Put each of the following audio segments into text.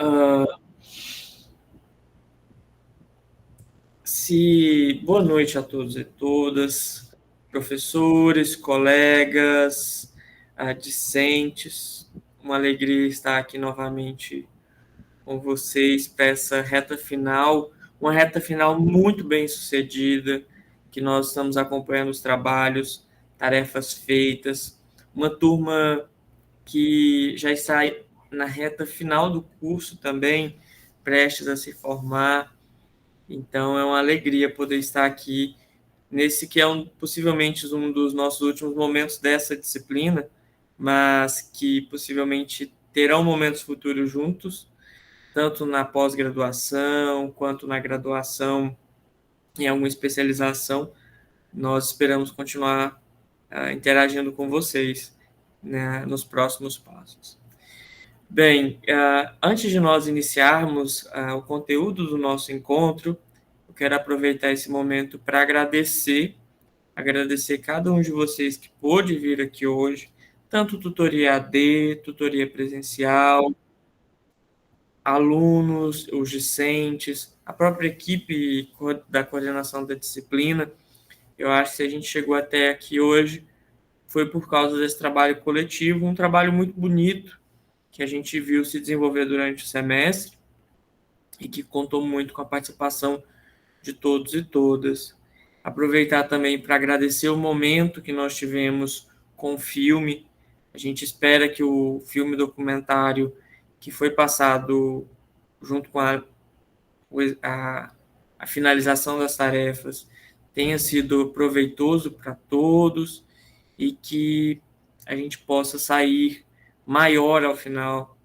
Ah, Boa noite a todos e todas, professores, colegas, discentes. Uma alegria estar aqui novamente com vocês para essa reta final, uma reta final muito bem sucedida, que nós estamos acompanhando os trabalhos, tarefas feitas, uma turma que já está na reta final do curso também, prestes a se formar. Então é uma alegria poder estar aqui nesse que é possivelmente um dos nossos últimos momentos dessa disciplina, mas que possivelmente terão momentos futuros juntos, tanto na pós-graduação quanto na graduação em alguma especialização. Nós esperamos continuar interagindo com vocês, né, nos próximos passos. Bem, antes de nós iniciarmos o conteúdo do nosso encontro, eu quero aproveitar esse momento para agradecer cada um de vocês que pôde vir aqui hoje, tanto tutoria AD, tutoria presencial, alunos, os discentes, a própria equipe da coordenação da disciplina. Eu acho que se a gente chegou até aqui hoje, foi por causa desse trabalho coletivo, um trabalho muito bonito que a gente viu se desenvolver durante o semestre e que contou muito com a participação de todos e todas. Aproveitar também para agradecer o momento que nós tivemos com o filme. A gente espera que o filme documentário que foi passado junto com a, a finalização das tarefas tenha sido proveitoso para todos e que a gente possa sair maior ao final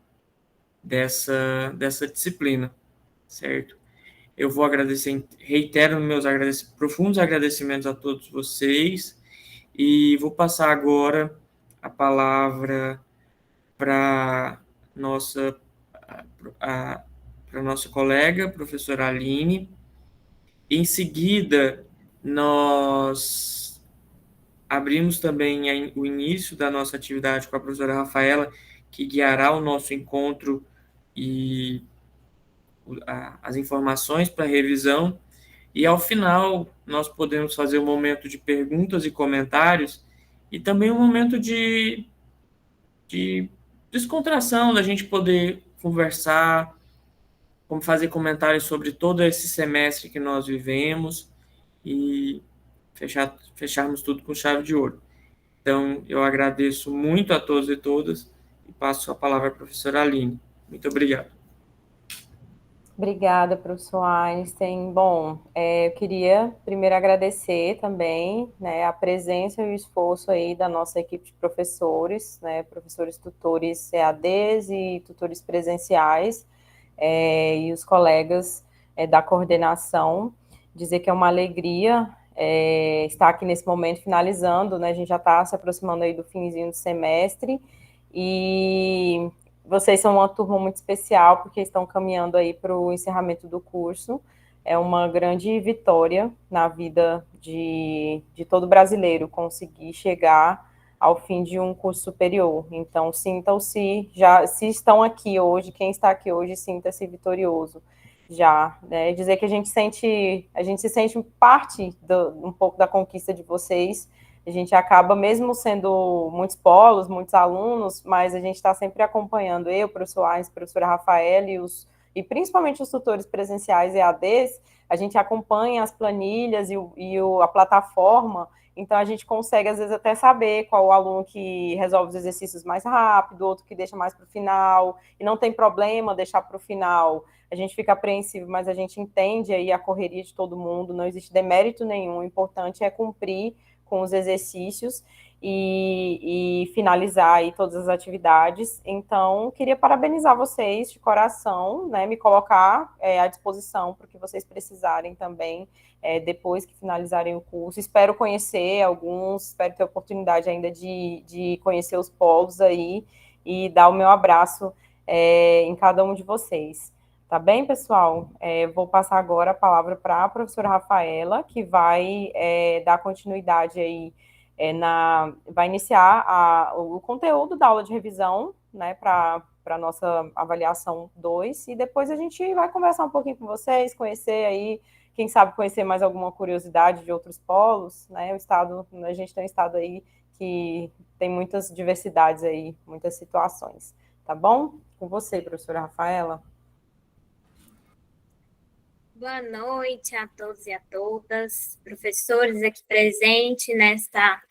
dessa disciplina, certo? Eu vou agradecer, reitero meus profundos agradecimentos a todos vocês e vou passar agora a palavra para nossa para nossa colega, professora Aline. Em seguida, nós abrimos também o início da nossa atividade com a professora Rafaela, que guiará o nosso encontro e as informações para revisão. E ao final, nós podemos fazer um momento de perguntas e comentários e também um momento de descontração, da gente poder conversar, como fazer comentários sobre todo esse semestre que nós vivemos e fecharmos tudo com chave de ouro. Então, eu agradeço muito a todos e todas e passo a palavra à professora Aline. Muito obrigado. Obrigada, professor Einstein. Bom, eu queria primeiro agradecer também, né, a presença e o esforço aí da nossa equipe de professores, né, professores tutores EADs e tutores presenciais, e os colegas da coordenação. Dizer que é uma alegria estar aqui nesse momento finalizando, né, a gente já está se aproximando aí do finzinho do semestre, e vocês são uma turma muito especial, porque estão caminhando aí para o encerramento do curso. É uma grande vitória na vida de todo brasileiro conseguir chegar ao fim de um curso superior. Então, sintam-se, já, se estão aqui hoje, quem está aqui hoje, sinta-se vitorioso. Já, né? Dizer que a gente se sente parte um pouco da conquista de vocês. A gente acaba, mesmo sendo muitos polos, muitos alunos, mas a gente está sempre acompanhando eu, professor Ains, professora Rafaela e principalmente os tutores presenciais EADs, a gente acompanha as planilhas a plataforma, então a gente consegue, às vezes, até saber qual o aluno que resolve os exercícios mais rápido, outro que deixa mais para o final, e não tem problema deixar para o final. A gente fica apreensivo, mas a gente entende aí a correria de todo mundo, não existe demérito nenhum, o importante é cumprir com os exercícios e finalizar aí todas as atividades. Então, queria parabenizar vocês de coração, né, me colocar à disposição para o que vocês precisarem também, depois que finalizarem o curso. Espero conhecer alguns, espero ter a oportunidade ainda de conhecer os polos aí e dar o meu abraço em cada um de vocês. Tá bem, pessoal? Vou passar agora a palavra para a professora Rafaela, que vai dar continuidade aí, vai iniciar o conteúdo da aula de revisão, né, para para a nossa avaliação 2, e depois a gente vai conversar um pouquinho com vocês, conhecer aí, quem sabe conhecer mais alguma curiosidade de outros polos, né? O estado, a gente tem um estado aí que tem muitas diversidades aí, muitas situações, tá bom? Com você, professora Rafaela. Boa noite a todos e a todas, professores aqui presentes nesta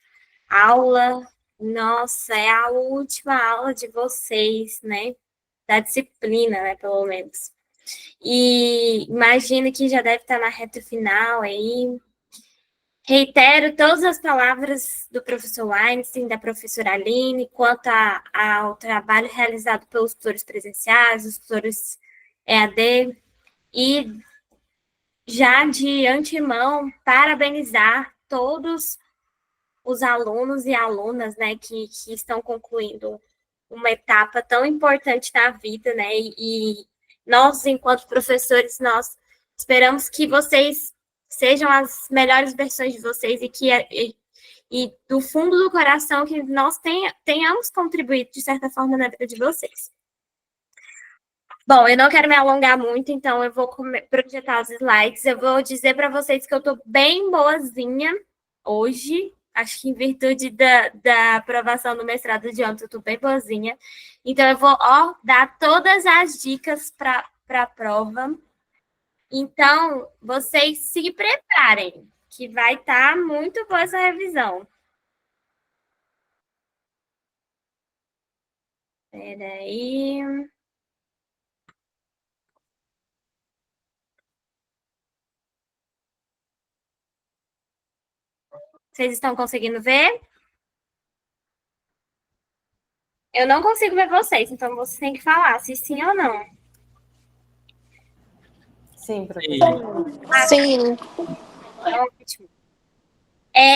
aula. Nossa, é a última aula de vocês, né? Da disciplina, né, pelo menos. E imagino que já deve estar na reta final aí. Reitero todas as palavras do professor Weinstein, da professora Aline, quanto ao trabalho realizado pelos tutores presenciais, os tutores EAD, e já de antemão parabenizar todos os alunos e alunas, né, que estão concluindo uma etapa tão importante na vida, né, e nós, enquanto professores, nós esperamos que vocês sejam as melhores versões de vocês e do fundo do coração que nós tenhamos contribuído, de certa forma, na vida de vocês. Bom, eu não quero me alongar muito, então eu vou projetar os slides. Eu vou dizer para vocês que eu estou bem boazinha hoje. Acho que em virtude da aprovação do mestrado de ontem, eu estou bem boazinha. Então, eu vou dar todas as dicas para a prova. Então, vocês se preparem, que vai estar muito boa essa revisão. Espera aí. Vocês estão conseguindo ver? Eu não consigo ver vocês, então vocês têm que falar se sim ou não. Sim, professor. Sim. Ótimo.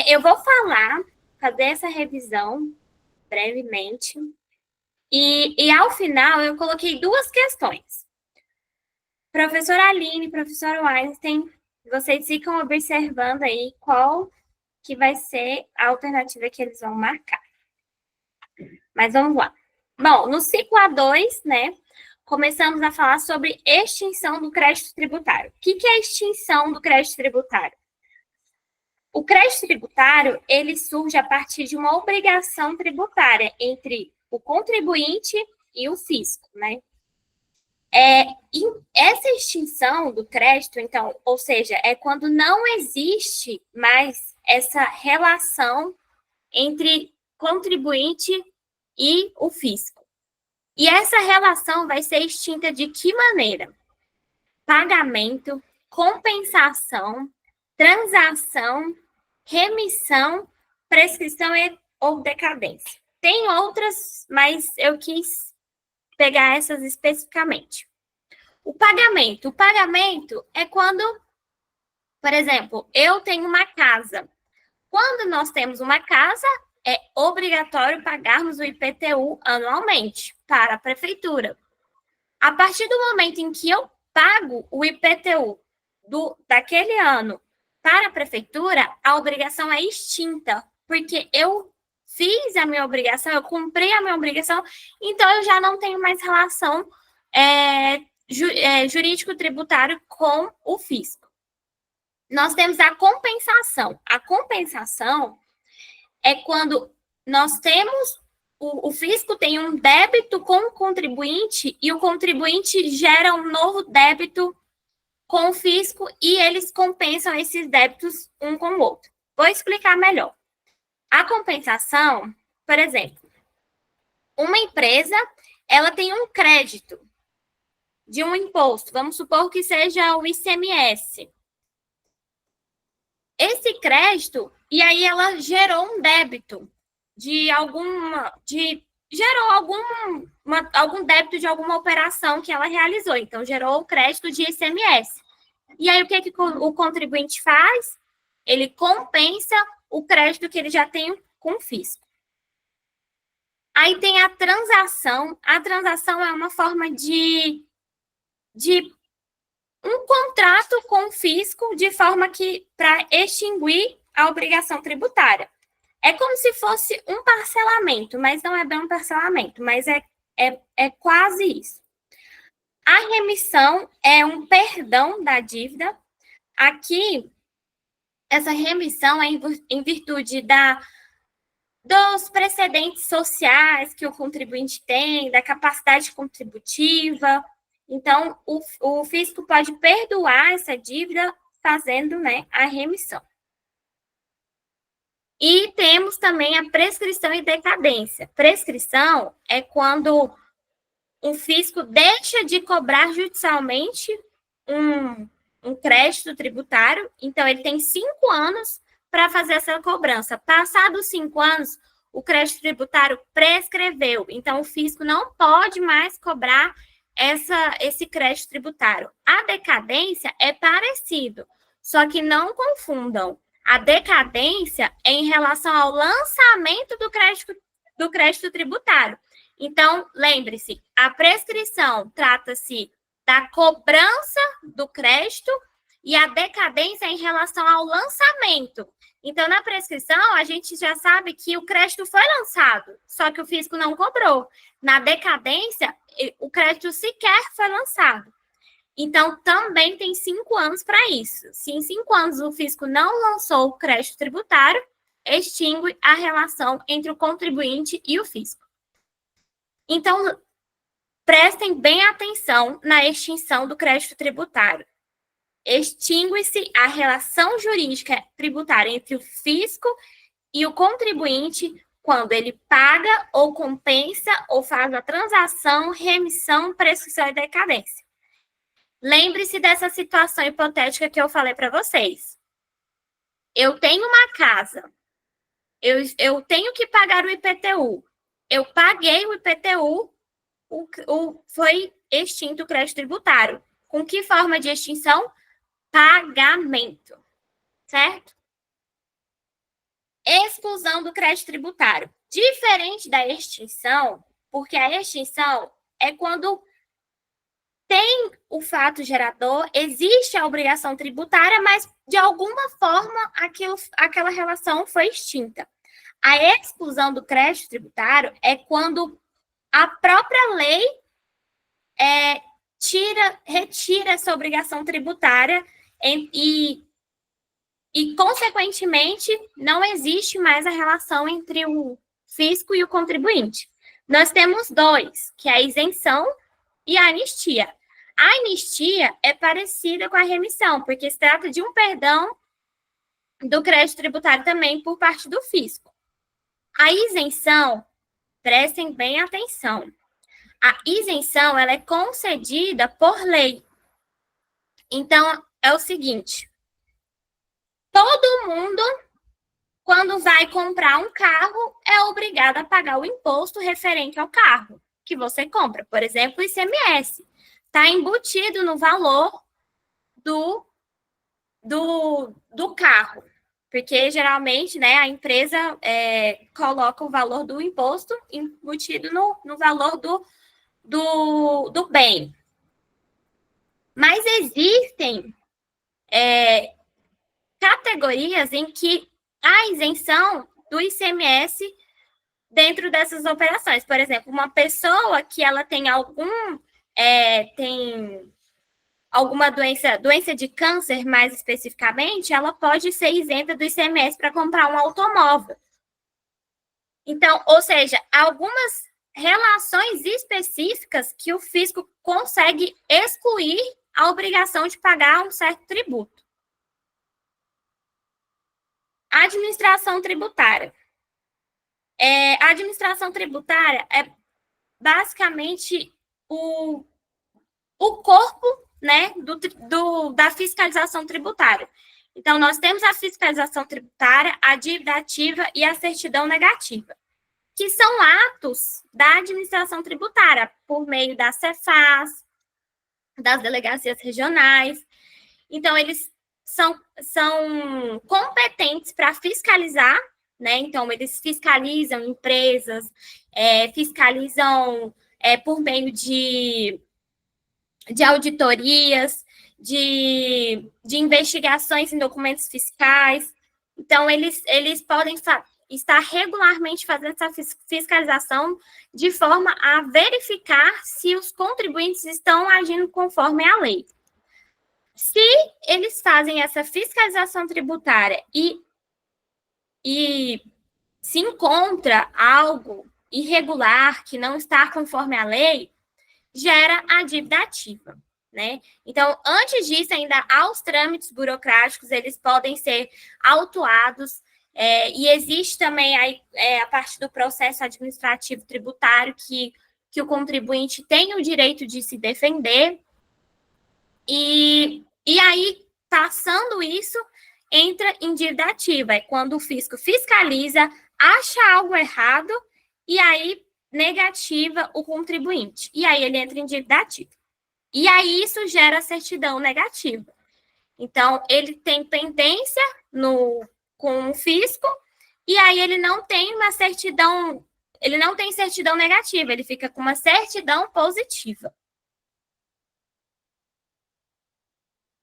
Eu vou fazer essa revisão brevemente. E ao final, eu coloquei duas questões. Professora Aline, professor Weinstein, vocês ficam observando aí qual que vai ser a alternativa que eles vão marcar. Mas vamos lá. Bom, no ciclo A2, né, começamos a falar sobre extinção do crédito tributário. O que é extinção do crédito tributário? O crédito tributário, ele surge a partir de uma obrigação tributária entre o contribuinte e o fisco, né? Essa extinção do crédito, então, ou seja, é quando não existe mais essa relação entre contribuinte e o fisco. E essa relação vai ser extinta de que maneira? Pagamento, compensação, transação, remissão, prescrição ou decadência. Tem outras, mas eu quis pegar essas especificamente. O pagamento é quando, por exemplo, eu tenho uma casa. Quando nós temos uma casa, é obrigatório pagarmos o IPTU anualmente para a prefeitura. A partir do momento em que eu pago o IPTU daquele ano para a prefeitura, a obrigação é extinta, porque eu fiz a minha obrigação, eu cumpri a minha obrigação, então eu já não tenho mais relação jurídico-tributário com o fisco. Nós temos a compensação. A compensação é quando nós temos, o fisco tem um débito com o contribuinte e o contribuinte gera um novo débito com o fisco e eles compensam esses débitos um com o outro. Vou explicar melhor. A compensação, por exemplo, uma empresa, ela tem um crédito de um imposto, vamos supor que seja o ICMS. Esse crédito, e aí ela gerou um débito gerou algum débito de alguma operação que ela realizou. Então, gerou o crédito de ICMS. E aí, o que o contribuinte faz? Ele compensa o crédito que ele já tem com o fisco. Aí tem a transação. A transação é uma forma de um contrato com o fisco de forma que para extinguir a obrigação tributária. É como se fosse um parcelamento, mas não é bem um parcelamento, mas é É quase isso. A remissão é um perdão da dívida. Aqui, essa remissão é em virtude dos precedentes sociais que o contribuinte tem, da capacidade contributiva. Então, o fisco pode perdoar essa dívida fazendo, né, a remissão. E temos também a prescrição e decadência. Prescrição é quando um fisco deixa de cobrar judicialmente um crédito tributário, então ele tem 5 anos para fazer essa cobrança. Passados 5 anos, o crédito tributário prescreveu, então o fisco não pode mais cobrar esse crédito tributário. A decadência é parecido, só que não confundam. A decadência é em relação ao lançamento do crédito tributário. Então, lembre-se, a prescrição trata-se da cobrança do crédito e a decadência é em relação ao lançamento. Então, na prescrição, a gente já sabe que o crédito foi lançado, só que o fisco não cobrou. Na decadência, o crédito sequer foi lançado. Então, também tem 5 anos para isso. Se em 5 anos o fisco não lançou o crédito tributário, extingue a relação entre o contribuinte e o fisco. Então, prestem bem atenção na extinção do crédito tributário. Extingue-se a relação jurídica tributária entre o fisco e o contribuinte quando ele paga ou compensa ou faz a transação, remissão, prescrição e decadência. Lembre-se dessa situação hipotética que eu falei para vocês. Eu tenho uma casa, eu tenho que pagar o IPTU. Eu paguei o IPTU, foi extinto o crédito tributário. Com que forma de extinção? Pagamento, certo? Exclusão do crédito tributário. Diferente da extinção, porque a extinção é quando tem o fato gerador, existe a obrigação tributária, mas de alguma forma aquela relação foi extinta. A exclusão do crédito tributário é quando a própria lei retira essa obrigação tributária e, consequentemente, não existe mais a relação entre o fisco e o contribuinte. Nós temos 2, que é a isenção e a anistia. A anistia é parecida com a remissão, porque se trata de um perdão do crédito tributário também por parte do fisco. A isenção, prestem bem atenção, a isenção ela é concedida por lei. Então, é o seguinte, todo mundo, quando vai comprar um carro, é obrigado a pagar o imposto referente ao carro que você compra. Por exemplo, o ICMS está embutido no valor do carro. Porque, geralmente, né, a empresa coloca o valor do imposto embutido no valor do bem. Mas existem categorias em que há isenção do ICMS dentro dessas operações. Por exemplo, uma pessoa que ela tem tem alguma doença de câncer, mais especificamente, ela pode ser isenta do ICMS para comprar um automóvel. Então, ou seja, algumas relações específicas que o fisco consegue excluir a obrigação de pagar um certo tributo. Administração tributária. A administração tributária é basicamente o corpo, né, da fiscalização tributária. Então, nós temos a fiscalização tributária, a dívida ativa e a certidão negativa, que são atos da administração tributária, por meio da Cefaz, das delegacias regionais. Então, eles são competentes para fiscalizar, né? Então, eles fiscalizam empresas, fiscalizam por meio de auditorias, de investigações em documentos fiscais. Então, eles podem está regularmente fazendo essa fiscalização de forma a verificar se os contribuintes estão agindo conforme a lei. Se eles fazem essa fiscalização tributária e se encontra algo irregular que não está conforme a lei, gera a dívida ativa, né? Então, antes disso, ainda há os trâmites burocráticos, eles podem ser autuados, e existe também a parte do processo administrativo tributário que o contribuinte tem o direito de se defender, e aí, passando isso, entra em dívida ativa, é quando o fisco fiscaliza, acha algo errado, e aí negativa o contribuinte. E aí ele entra em dívida ativa. E aí isso gera certidão negativa. Então, ele tem pendência com o fisco, e aí ele não tem certidão negativa, ele fica com uma certidão positiva.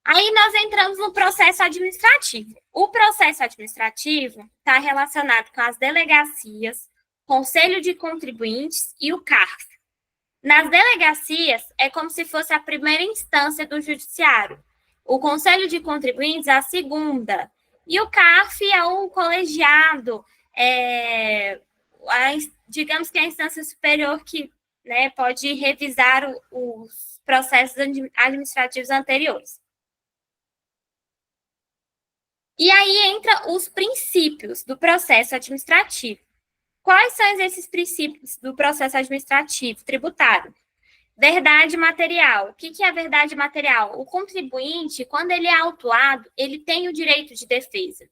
Aí nós entramos no processo administrativo. O processo administrativo está relacionado com as delegacias, Conselho de Contribuintes e o CARF. Nas delegacias, é como se fosse a primeira instância do judiciário. O Conselho de Contribuintes é a segunda. E o CARF é o colegiado, digamos que é a instância superior que, né, pode revisar os processos administrativos anteriores. E aí entra os princípios do processo administrativo. Quais são esses princípios do processo administrativo tributário? Verdade material. O que é verdade material? O contribuinte, quando ele é autuado, ele tem o direito de defesa.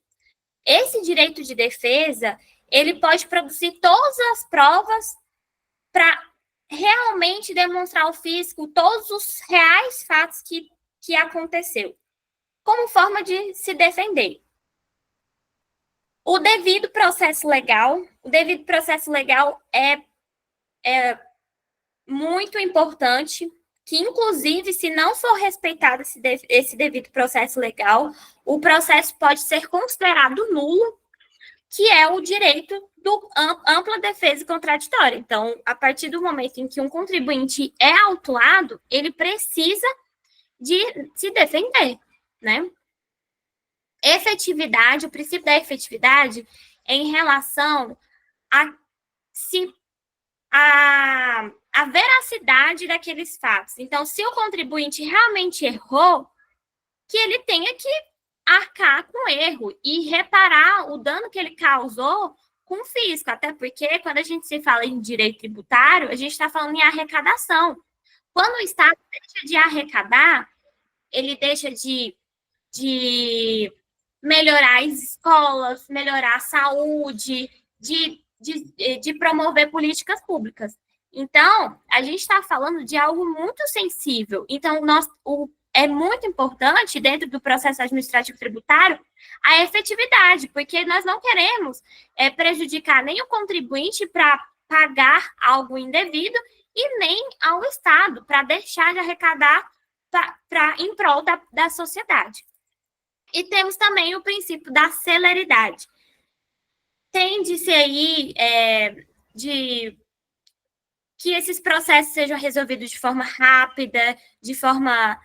Esse direito de defesa, ele pode produzir todas as provas para realmente demonstrar ao fisco todos os reais fatos que aconteceu, como forma de se defender. O devido processo legal é muito importante, que inclusive, se não for respeitado esse devido processo legal, o processo pode ser considerado nulo, que é o direito do ampla defesa contraditória. Então, a partir do momento em que um contribuinte é autuado, ele precisa de se defender, né? Efetividade, o princípio da efetividade é em relação a veracidade daqueles fatos. Então, se o contribuinte realmente errou, que ele tenha que arcar com o erro e reparar o dano que ele causou com o fisco, até porque quando a gente se fala em direito tributário, a gente está falando em arrecadação. Quando o Estado deixa de arrecadar, ele deixa de melhorar as escolas, melhorar a saúde, de promover políticas públicas. Então, a gente está falando de algo muito sensível. Então, é muito importante, dentro do processo administrativo tributário, a efetividade, porque nós não queremos prejudicar nem o contribuinte para pagar algo indevido e nem ao Estado para deixar de arrecadar em prol da sociedade. E temos também o princípio da celeridade. Tende-se aí de que esses processos sejam resolvidos de forma rápida, de forma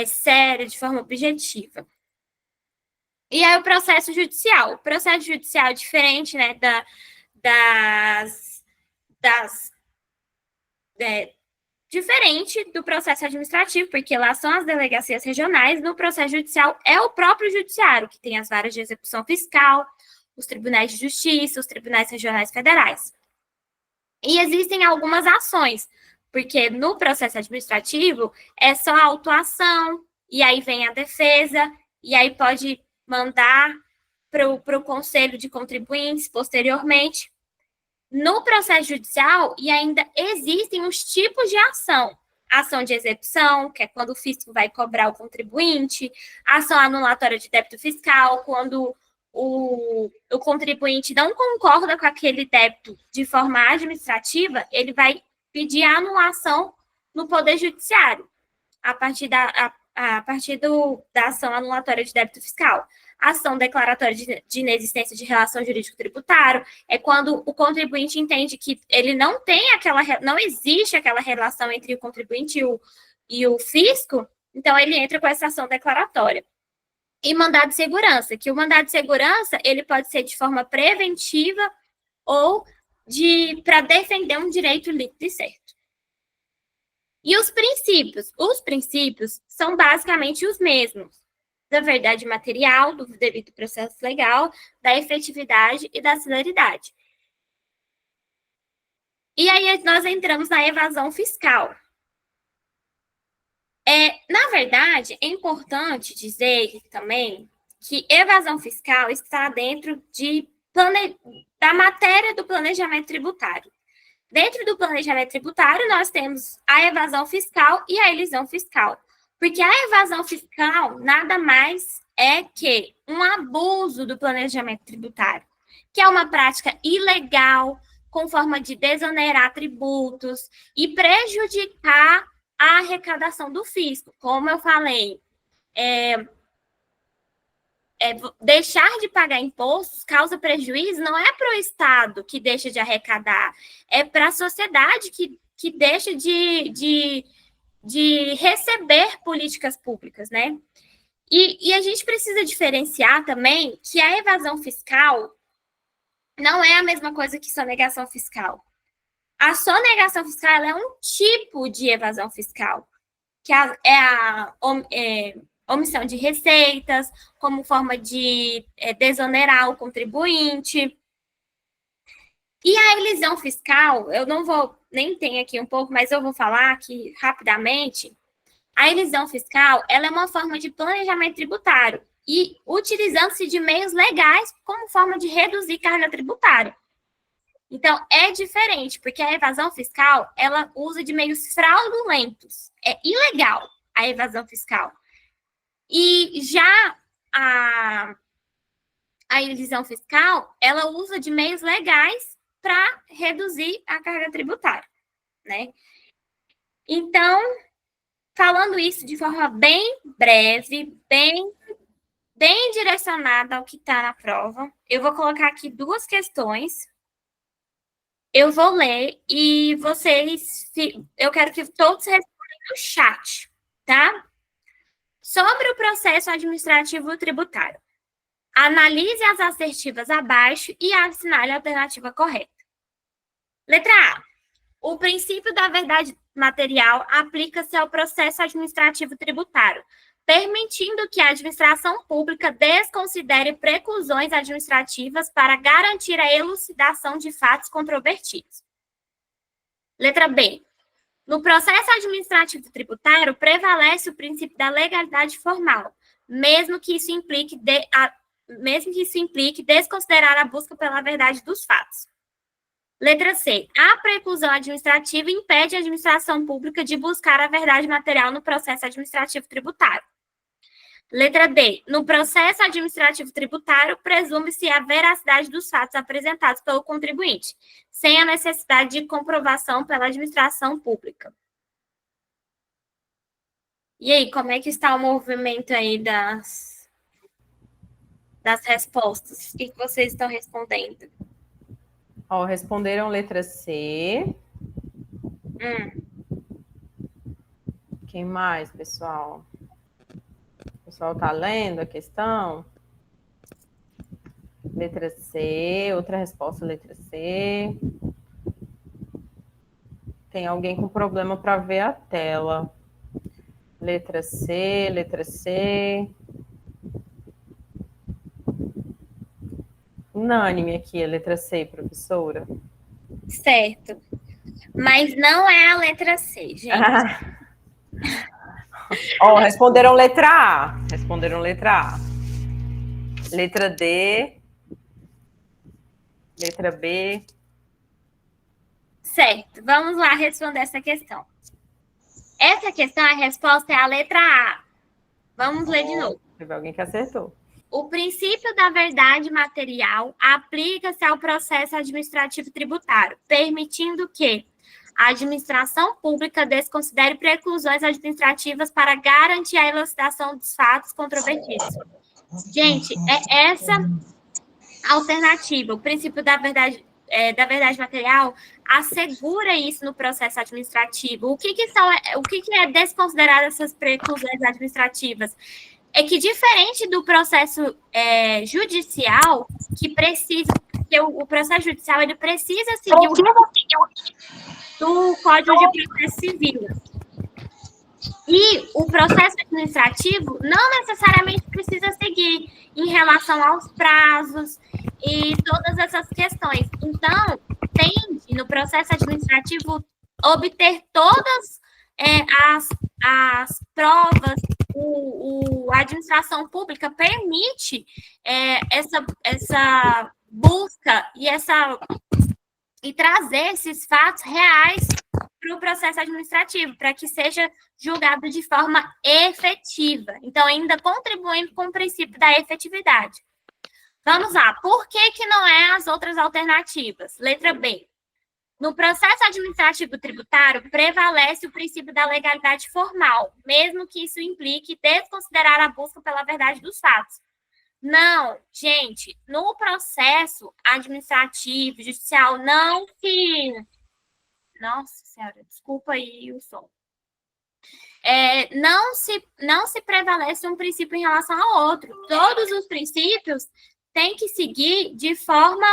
séria, de forma objetiva. E aí o processo judicial. O processo judicial é diferente, né, diferente do processo administrativo, porque lá são as delegacias regionais, no processo judicial é o próprio judiciário, que tem as varas de execução fiscal, os tribunais de justiça, os tribunais regionais federais. E existem algumas ações, porque no processo administrativo é só a autuação, e aí vem a defesa, e aí pode mandar para o Conselho de Contribuintes posteriormente. No processo judicial, e ainda existem os tipos de ação. Ação de execução, que é quando o fisco vai cobrar o contribuinte, ação anulatória de débito fiscal, quando o contribuinte não concorda com aquele débito de forma administrativa, ele vai pedir a anulação no Poder Judiciário, a partir a partir da ação anulatória de débito fiscal. A ação declaratória de inexistência de relação jurídico-tributário é quando o contribuinte entende que ele não existe aquela relação entre o contribuinte e o fisco, então ele entra com essa ação declaratória. E mandado de segurança, que o mandado de segurança ele pode ser de forma preventiva ou para defender um direito líquido e certo. E os princípios? Os princípios são basicamente os mesmos. Da verdade material, do devido processo legal, da efetividade e da celeridade. E aí nós entramos na evasão fiscal. Na verdade, é importante dizer também que evasão fiscal está dentro da matéria do planejamento tributário. Dentro do planejamento tributário, nós temos a evasão fiscal e a elisão fiscal. Porque a evasão fiscal nada mais é que um abuso do planejamento tributário, que é uma prática ilegal, com forma de desonerar tributos e prejudicar a arrecadação do fisco. Como eu falei, deixar de pagar impostos causa prejuízo, não é para o Estado que deixa de arrecadar, é para a sociedade que deixa de receber políticas públicas, né? E a gente precisa diferenciar também que a evasão fiscal não é a mesma coisa que sonegação fiscal. A sonegação fiscal ela é um tipo de evasão fiscal, que é a omissão de receitas, como forma de desonerar o contribuinte. E a elisão fiscal, eu não vou, nem tem aqui um pouco, mas eu vou falar aqui rapidamente. A elisão fiscal, ela é uma forma de planejamento tributário e utilizando-se de meios legais como forma de reduzir carga tributária. Então, é diferente, porque a evasão fiscal, ela usa de meios fraudulentos. É ilegal a evasão fiscal. E já a elisão fiscal, ela usa de meios legais para reduzir a carga tributária, né? Então, falando isso de forma bem breve, bem direcionada ao que está na prova, eu vou colocar aqui duas questões. Eu vou ler e eu quero que todos respondam no chat, tá? Sobre o processo administrativo tributário. Analise as assertivas abaixo e assinale a alternativa correta. Letra A. O princípio da verdade material aplica-se ao processo administrativo tributário, permitindo que a administração pública desconsidere preclusões administrativas para garantir a elucidação de fatos controvertidos. Letra B. No processo administrativo tributário, prevalece o princípio da legalidade formal, mesmo que isso implique desconsiderar a busca pela verdade dos fatos. Letra C. A preclusão administrativa impede a administração pública de buscar a verdade material no processo administrativo tributário. Letra D. No processo administrativo tributário, presume-se a veracidade dos fatos apresentados pelo contribuinte, sem a necessidade de comprovação pela administração pública. E aí, como é que está o movimento aí das respostas? O que vocês estão respondendo? Responderam letra C. Quem mais, pessoal? O pessoal está lendo a questão? Letra C, outra resposta, letra C. Tem alguém com problema para ver a tela. Letra C, letra C. Unânime aqui, a letra C, professora. Certo. Mas não é a letra C, gente. Responderam letra A. Responderam letra A. Letra D. Letra B. Certo. Vamos lá responder essa questão. Essa questão, a resposta é a letra A. Vamos ler de novo. Teve alguém que acertou. O princípio da verdade material aplica-se ao processo administrativo tributário, permitindo que a administração pública desconsidere preclusões administrativas para garantir a elucidação dos fatos controvertidos. Gente, é essa alternativa, o princípio da verdade material, assegura isso no processo administrativo. O que é desconsiderar essas preclusões administrativas? É que, diferente do processo judicial, o processo judicial ele precisa seguir do Código de Processo Civil. E o processo administrativo não necessariamente precisa seguir em relação aos prazos e todas essas questões. Então, tende, no processo administrativo, obter todas as provas. A administração pública permite essa busca e trazer esses fatos reais para o processo administrativo, para que seja julgado de forma efetiva. Então, ainda contribuindo com o princípio da efetividade. Vamos lá. Por que não é as outras alternativas? Letra B. No processo administrativo tributário, prevalece o princípio da legalidade formal, mesmo que isso implique desconsiderar a busca pela verdade dos fatos. Não, gente, no processo administrativo, judicial, não se... Nossa Senhora, desculpa aí o som. Não se prevalece um princípio em relação ao outro. Todos os princípios têm que seguir de forma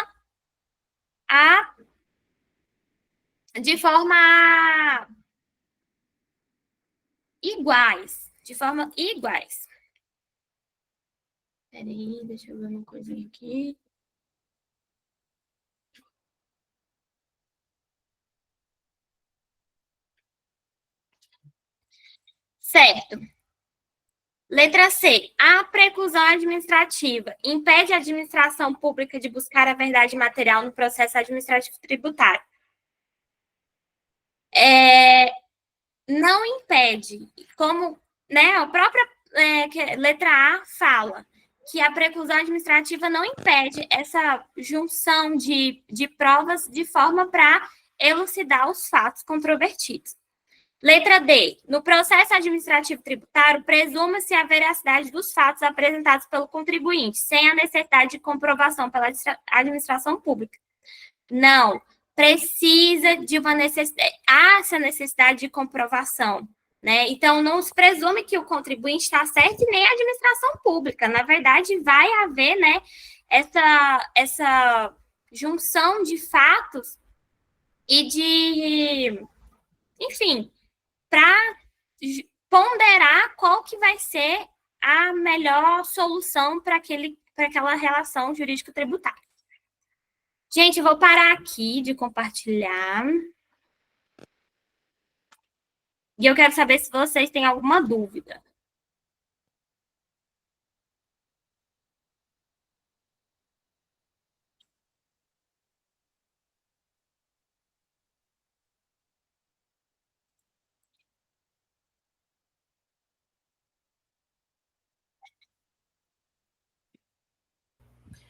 iguais. Peraí, deixa eu ver uma coisinha aqui. Certo. Letra C. A preclusão administrativa impede a administração pública de buscar a verdade material no processo administrativo tributário. Não impede, como, né, a própria letra A fala que a preclusão administrativa não impede essa junção de provas de forma para elucidar os fatos controvertidos. Letra D. No processo administrativo tributário, presume-se a veracidade dos fatos apresentados pelo contribuinte, sem a necessidade de comprovação pela administração pública. Não. Precisa de uma necessidade, há essa necessidade de comprovação, né? Então, não se presume que o contribuinte está certo e nem a administração pública. Na verdade, vai haver, né, essa junção de fatos e enfim, para ponderar qual que vai ser a melhor solução para aquela relação jurídico-tributária. Gente, eu vou parar aqui de compartilhar. E eu quero saber se vocês têm alguma dúvida.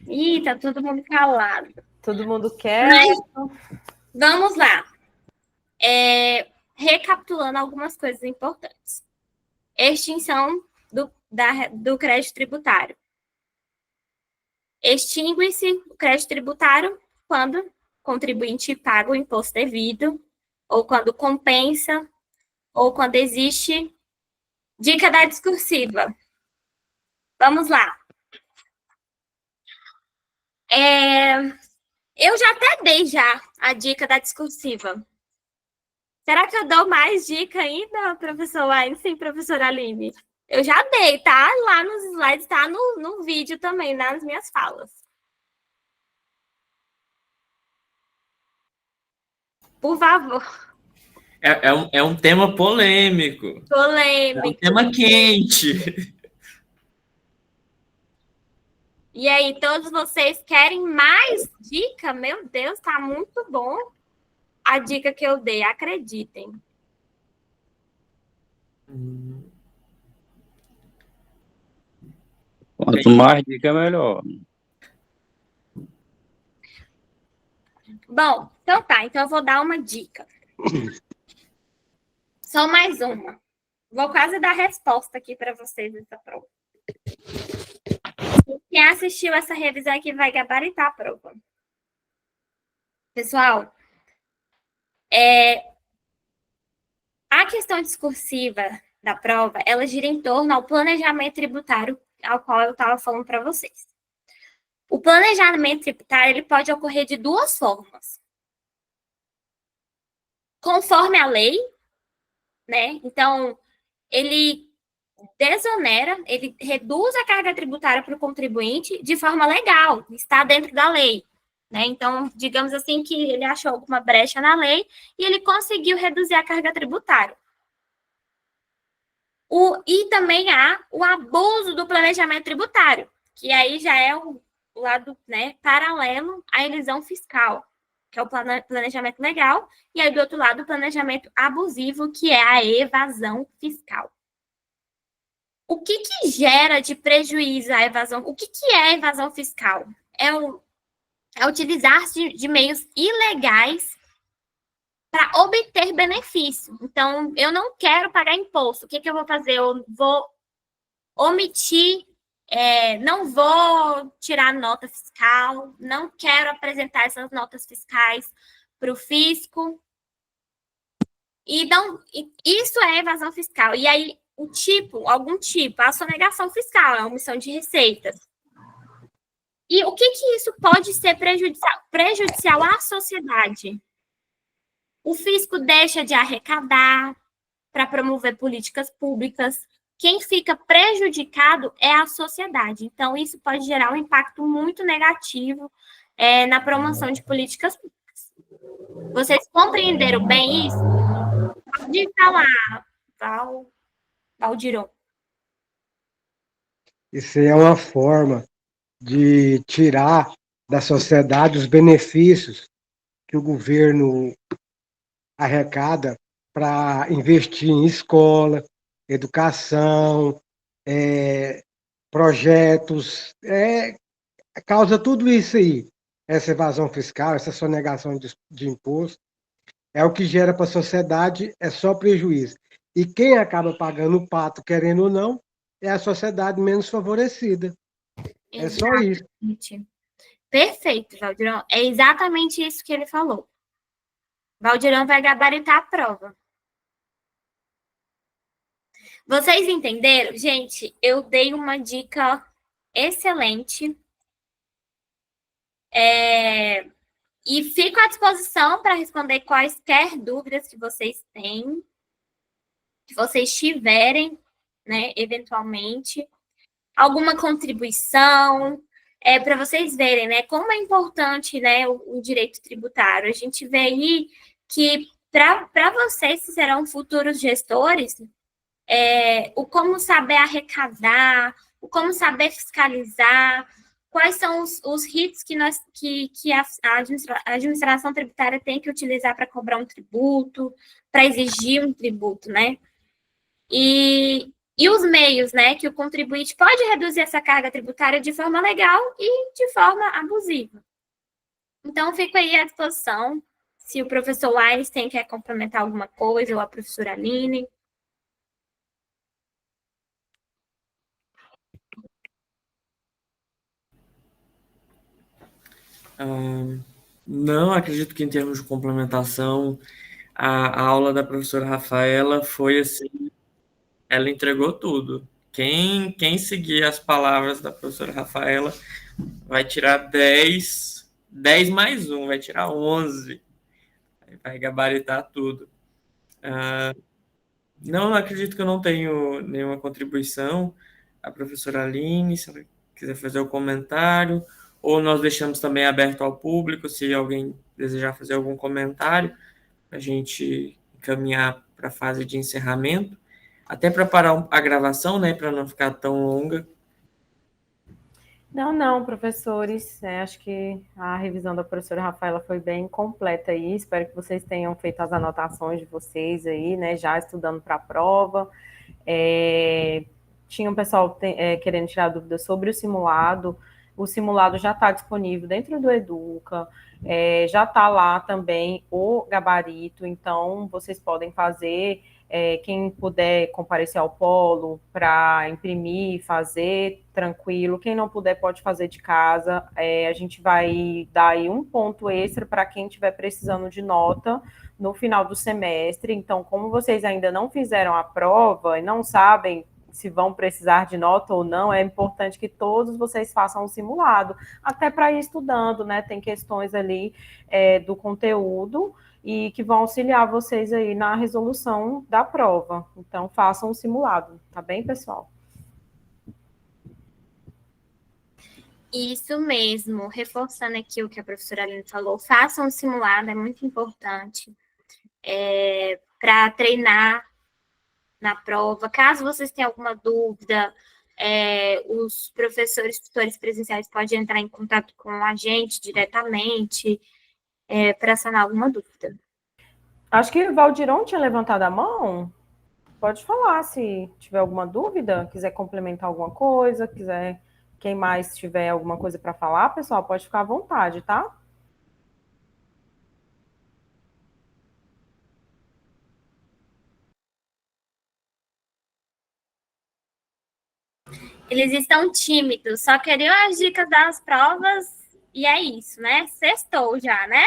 Ih, tá todo mundo calado. Todo mundo quer. Mas, vamos lá. Recapitulando algumas coisas importantes. Extinção do crédito tributário. Extingue-se o crédito tributário quando o contribuinte paga o imposto devido, ou quando compensa, ou quando existe dica da discursiva. Vamos lá. Eu já até dei a dica da discursiva. Será que eu dou mais dica ainda, professor Weinstein e professora Aline? Eu já dei, tá? Lá nos slides, tá no vídeo também, nas minhas falas. Por favor. É um tema polêmico. Polêmico. É um tema quente. E aí, todos vocês querem mais dica? Meu Deus, tá muito bom a dica que eu dei, acreditem. Quanto mais dica, melhor. Bom, então tá. Então eu vou dar uma dica. Só mais uma. Vou quase dar resposta aqui para vocês nessa prova. Quem assistiu essa revisão aqui vai gabaritar a prova. Pessoal, a questão discursiva da prova, ela gira em torno ao planejamento tributário, ao qual eu estava falando para vocês. O planejamento tributário ele pode ocorrer de duas formas. Conforme a lei, né? Então, ele desonera, ele reduz a carga tributária para o contribuinte de forma legal, está dentro da lei. Né? Então, digamos assim que ele achou alguma brecha na lei e ele conseguiu reduzir a carga tributária. E também há o abuso do planejamento tributário, que aí já é o lado, né, paralelo à elisão fiscal, que é o planejamento legal, e aí do outro lado o planejamento abusivo, que é a evasão fiscal. O que gera de prejuízo a evasão? O que é a evasão fiscal? É utilizar-se de meios ilegais para obter benefício. Então, eu não quero pagar imposto. O que eu vou fazer? Eu vou omitir, não vou tirar nota fiscal, não quero apresentar essas notas fiscais para o fisco. Isso é evasão fiscal. E aí, algum tipo, a sonegação fiscal, a omissão de receitas. E o que isso pode ser prejudicial à sociedade? O fisco deixa de arrecadar para promover políticas públicas. Quem fica prejudicado é a sociedade. Então, isso pode gerar um impacto muito negativo na promoção de políticas públicas. Vocês compreenderam bem isso? Pode falar, Valdiron. Isso é uma forma de tirar da sociedade os benefícios que o governo arrecada para investir em escola, educação, projetos, causa tudo isso aí. Essa evasão fiscal, essa sonegação de imposto, é o que gera para a sociedade, é só prejuízo. E quem acaba pagando o pato, querendo ou não, é a sociedade menos favorecida. É só isso. Perfeito, Valdirão. É exatamente isso que ele falou. Valdirão vai gabaritar a prova. Vocês entenderam? Gente, eu dei uma dica excelente. E fico à disposição para responder quaisquer dúvidas que vocês têm, que vocês tiverem, né, eventualmente. Alguma contribuição, para vocês verem, né, como é importante, né, o direito tributário. A gente vê aí que, para vocês que serão futuros gestores, o como saber arrecadar, o como saber fiscalizar, quais são os ritos que a administração tributária tem que utilizar para cobrar um tributo, para exigir um tributo, né? E os meios, né, que o contribuinte pode reduzir essa carga tributária de forma legal e de forma abusiva. Então, fico aí à disposição, se o professor Einstein quer complementar alguma coisa, ou a professora Aline. Não, acredito que em termos de complementação, a aula da professora Rafaela foi assim, ela entregou tudo. Quem seguir as palavras da professora Rafaela vai tirar 10 mais 1, vai tirar 11, vai gabaritar tudo. Não, acredito que eu não tenho nenhuma contribuição. A professora Aline, se ela quiser fazer o comentário, ou nós deixamos também aberto ao público, se alguém desejar fazer algum comentário, para a gente encaminhar para a fase de encerramento, até para parar a gravação, né, para não ficar tão longa. Não, professores, acho que a revisão da professora Rafaela foi bem completa aí, espero que vocês tenham feito as anotações de vocês aí, né, já estudando para a prova. Tinha um pessoal querendo tirar dúvidas sobre o simulado, o simulado já está disponível dentro do Educa, já está lá também o gabarito, então vocês podem fazer, quem puder comparecer ao polo para imprimir, fazer tranquilo, quem não puder pode fazer de casa, a gente vai dar aí um ponto extra para quem estiver precisando de nota no final do semestre. Então, como vocês ainda não fizeram a prova e não sabem se vão precisar de nota ou não, é importante que todos vocês façam um simulado, até para ir estudando, né? Tem questões ali do conteúdo e que vão auxiliar vocês aí na resolução da prova. Então, façam um simulado, tá bem, pessoal? Isso mesmo, reforçando aqui o que a professora Aline falou, façam um simulado, é muito importante para treinar na prova. Caso vocês tenham alguma dúvida, os professores, tutores presenciais podem entrar em contato com a gente diretamente para sanar alguma dúvida. Acho que o Valdiron tinha levantado a mão. Pode falar se tiver alguma dúvida, quiser complementar alguma coisa, quem mais tiver alguma coisa para falar, pessoal, pode ficar à vontade, tá? Eles estão tímidos, só queriam as dicas das provas e é isso, né? Sextou já, né?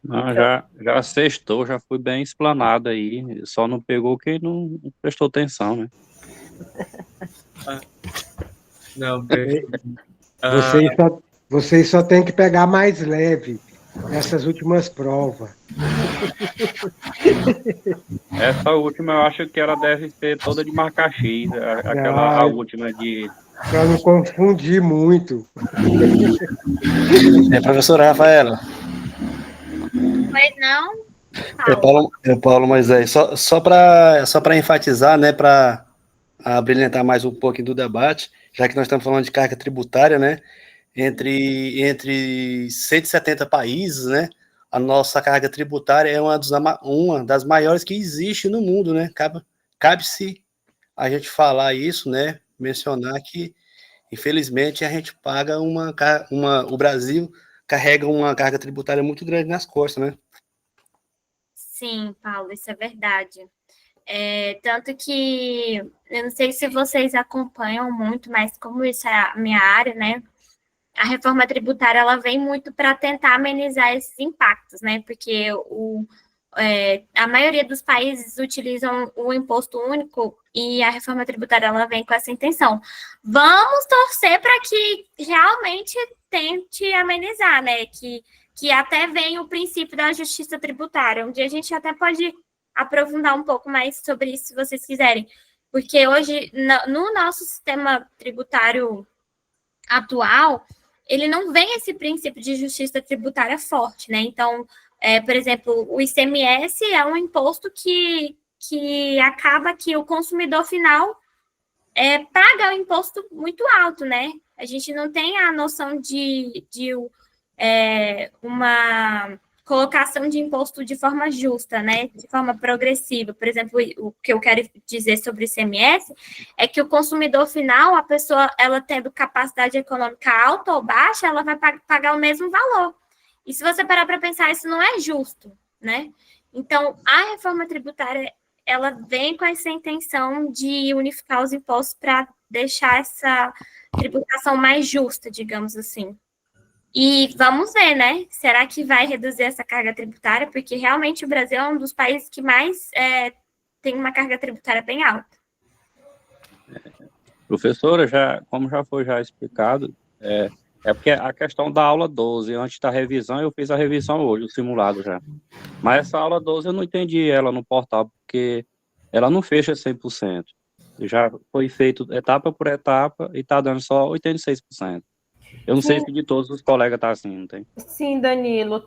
Não, já sextou, já fui bem explanado aí. Só não pegou quem não prestou atenção, né? Não, Vocês só têm que pegar mais leve nessas últimas provas. Essa última eu acho que ela deve ser toda de Macaxis, a última de... Para não confundir muito. Professora Rafaela. Pois não? Paulo Moisés. Só para enfatizar, né, para brilhantar mais um pouquinho do debate, já que nós estamos falando de carga tributária, né, entre 170 países, né, a nossa carga tributária é uma das maiores que existe no mundo, né, cabe-se a gente falar isso, né, mencionar que, infelizmente, a gente paga o Brasil carrega uma carga tributária muito grande nas costas, né? Sim, Paulo, isso é verdade. Tanto que, eu não sei se vocês acompanham muito, mas como isso é a minha área, né, a reforma tributária, ela vem muito para tentar amenizar esses impactos, né, porque a maioria dos países utilizam o imposto único e a reforma tributária, ela vem com essa intenção. Vamos torcer para que realmente tente amenizar, né, que até venha o princípio da justiça tributária, onde a gente até pode aprofundar um pouco mais sobre isso, se vocês quiserem, porque hoje, no nosso sistema tributário atual, ele não vem esse princípio de justiça tributária forte, né? Então, por exemplo, o ICMS é um imposto que acaba que o consumidor final paga um imposto muito alto, né? A gente não tem a noção de uma colocação de imposto de forma justa, né? De forma progressiva. Por exemplo, o que eu quero dizer sobre o ICMS é que o consumidor final, a pessoa, ela tendo capacidade econômica alta ou baixa, ela vai pagar o mesmo valor. E se você parar para pensar, isso não é justo, né? Então, a reforma tributária, ela vem com essa intenção de unificar os impostos para deixar essa tributação mais justa, digamos assim. E vamos ver, né? Será que vai reduzir essa carga tributária? Porque realmente o Brasil é um dos países que mais tem uma carga tributária bem alta. Professora, como já foi explicado, é porque a questão da aula 12, antes da revisão, eu fiz a revisão hoje, o simulado já. Mas essa aula 12 eu não entendi ela no portal, porque ela não fecha 100%. Já foi feito etapa por etapa e está dando só 86%. Eu não sei se de todos os colegas tá assim, não tem? Sim, Danilo,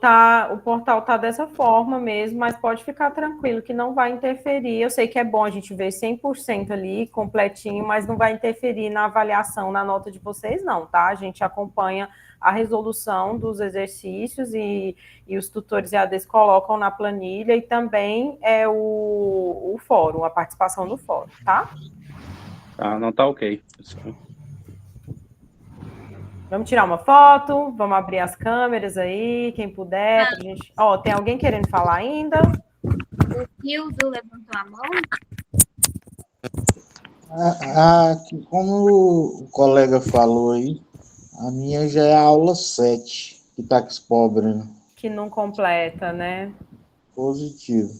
o portal tá dessa forma mesmo, mas pode ficar tranquilo que não vai interferir. Eu sei que é bom a gente ver 100% ali, completinho, mas não vai interferir na avaliação, na nota de vocês, não, tá? A gente acompanha a resolução dos exercícios e os tutores EADs colocam na planilha e também o fórum, a participação no fórum, tá? Não tá ok. Vamos tirar uma foto, vamos abrir as câmeras aí, quem puder, pra gente... Ó, tem alguém querendo falar ainda? O Hildo levantou a mão. Como o colega falou aí, a minha já é a aula 7, que tá com os pobres, né? Que não completa, né? Positivo.